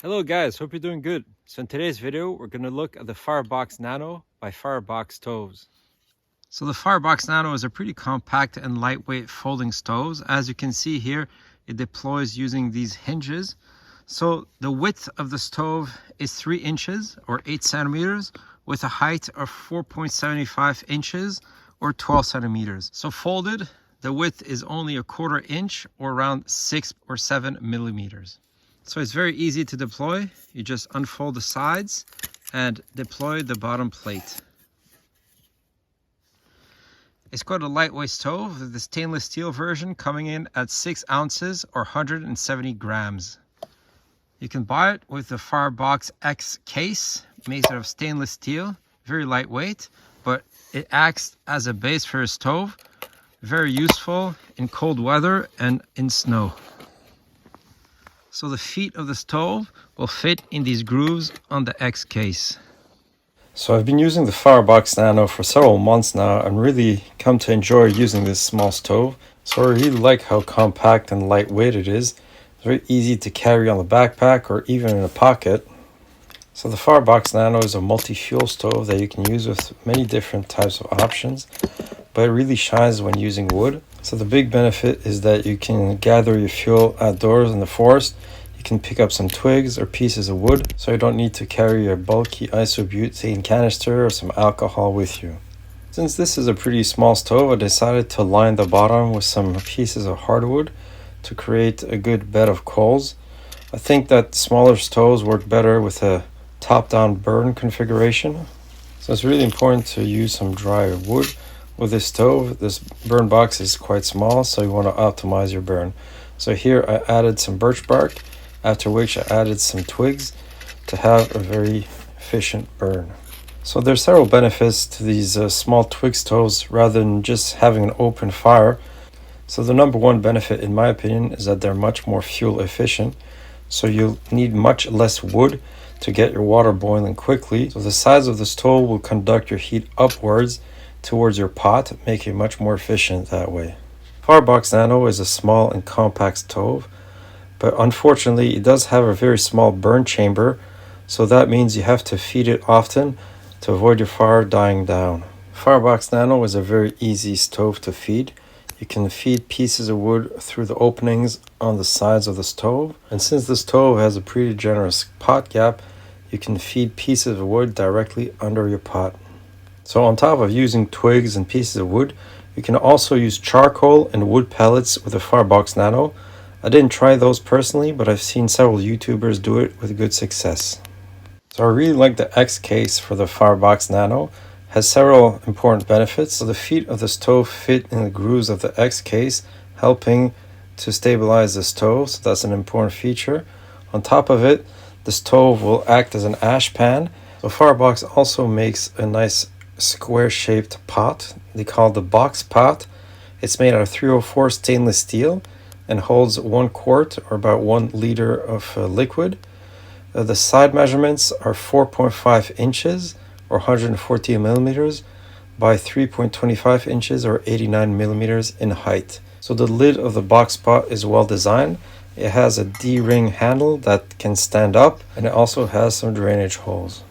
Hello guys, hope you're doing good. So in today's video, we're going to look at the Firebox Nano by Firebox Stoves. So the Firebox Nano is a pretty compact and lightweight folding stove. As you can see here, it deploys using these hinges. So the width of the stove is 3 inches or 8 centimeters with a height of 4.75 inches or 12 centimeters. So folded, the width is only a 1/4 inch or around 6 or 7 millimeters. So it's very easy to deploy. You just unfold the sides and deploy the bottom plate. It's got a lightweight stove, the stainless steel version coming in at 6 ounces or 170 grams. You can buy it with the Firebox X case made out of stainless steel, very lightweight, but it acts as a base for a stove, very useful in cold weather and in snow. So the feet of the stove will fit in these grooves on the X case. So I've been using the Firebox Nano for several months now and really come to enjoy using this small stove. So I really like how compact and lightweight it is. It's very easy to carry on the backpack or even in a pocket. So the Firebox Nano is a multi-fuel stove that you can use with many different types of options, but it really shines when using wood. So the big benefit is that you can gather your fuel outdoors in the forest. You can pick up some twigs or pieces of wood, so you don't need to carry your bulky isobutane canister or some alcohol with you. Since this is a pretty small stove, I decided to line the bottom with some pieces of hardwood to create a good bed of coals. I think that smaller stoves work better with a top-down burn configuration. So it's really important to use some dry wood. With this stove, this burn box is quite small, so you want to optimize your burn. So here I added some birch bark, after which I added some twigs to have a very efficient burn. So there's several benefits to these small twig stoves rather than just having an open fire. So the number one benefit, in my opinion, is that they're much more fuel efficient. So you'll need much less wood to get your water boiling quickly. So the sides of the stove will conduct your heat upwards towards your pot, making it much more efficient that way. Firebox Nano is a small and compact stove, but unfortunately it does have a very small burn chamber, so that means you have to feed it often to avoid your fire dying down. Firebox Nano is a very easy stove to feed. You can feed pieces of wood through the openings on the sides of the stove, and since the stove has a pretty generous pot gap, you can feed pieces of wood directly under your pot. So on top of using twigs and pieces of wood, you can also use charcoal and wood pellets with the Firebox Nano. I didn't try those personally, but I've seen several YouTubers do it with good success. So I really like the X case for the Firebox Nano. It has several important benefits. So the feet of the stove fit in the grooves of the X case, helping to stabilize the stove, so that's an important feature. On top of it, the stove will act as an ash pan. So Firebox also makes a nice square-shaped pot. They call it the box pot. It's made out of 304 stainless steel and holds 1 quart or about 1 liter of liquid. The side measurements are 4.5 inches or 140 millimeters by 3.25 inches or 89 millimeters in height. So the lid of the box pot is well designed. It has a D-ring handle that can stand up, and it also has some drainage holes.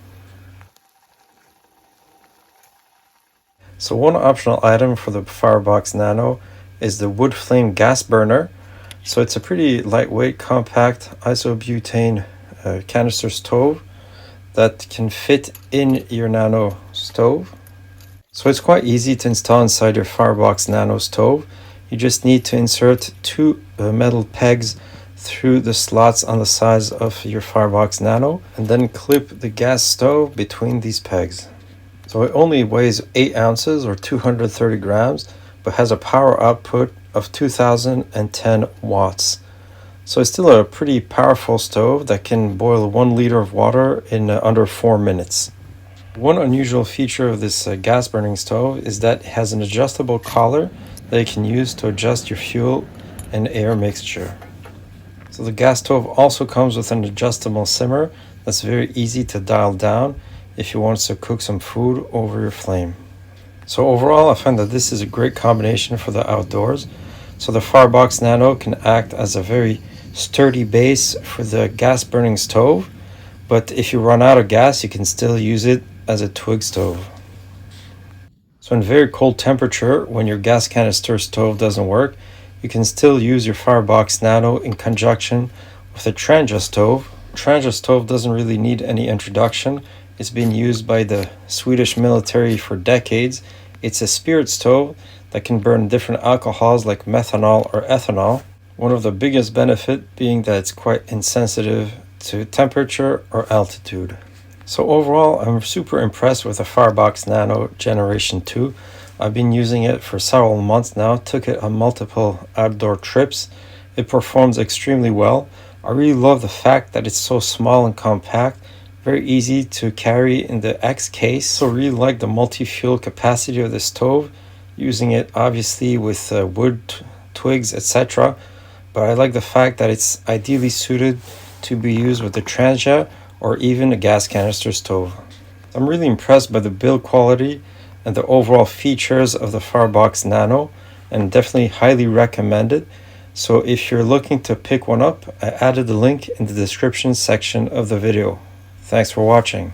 So one optional item for the Firebox Nano is the wood flame gas burner. So it's a pretty lightweight, compact isobutane canister stove that can fit in your Nano stove. So it's quite easy to install inside your Firebox Nano stove. You just need to insert 2 metal pegs through the slots on the sides of your Firebox Nano and then clip the gas stove between these pegs. So it only weighs 8 ounces or 230 grams, but has a power output of 2010 watts. So it's still a pretty powerful stove that can boil 1 liter of water in under 4 minutes. One unusual feature of this gas burning stove is that it has an adjustable collar that you can use to adjust your fuel and air mixture. So the gas stove also comes with an adjustable simmer that's very easy to dial down if you want to cook some food over your flame. So overall, I find that this is a great combination for the outdoors. So the Firebox Nano can act as a very sturdy base for the gas burning stove, but if you run out of gas, you can still use it as a twig stove. So in very cold temperature, when your gas canister stove doesn't work, you can still use your Firebox Nano in conjunction with a Trangia stove. Trangia stove doesn't really need any introduction. It's been used by the Swedish military for decades. It's a spirit stove that can burn different alcohols like methanol or ethanol. One of the biggest benefits being that it's quite insensitive to temperature or altitude. So overall, I'm super impressed with the Firebox Nano Generation 2. I've been using it for several months now, took it on multiple outdoor trips. It performs extremely well. I really love the fact that it's so small and compact, very easy to carry in the X case. So really like the multi-fuel capacity of the stove, using it obviously with wood, twigs, etc. But I like the fact that it's ideally suited to be used with the Trangia or even a gas canister stove. I'm really impressed by the build quality and the overall features of the Firebox Nano, and definitely highly recommend it. So if you're looking to pick one up, I added the link in the description section of the video. Thanks for watching.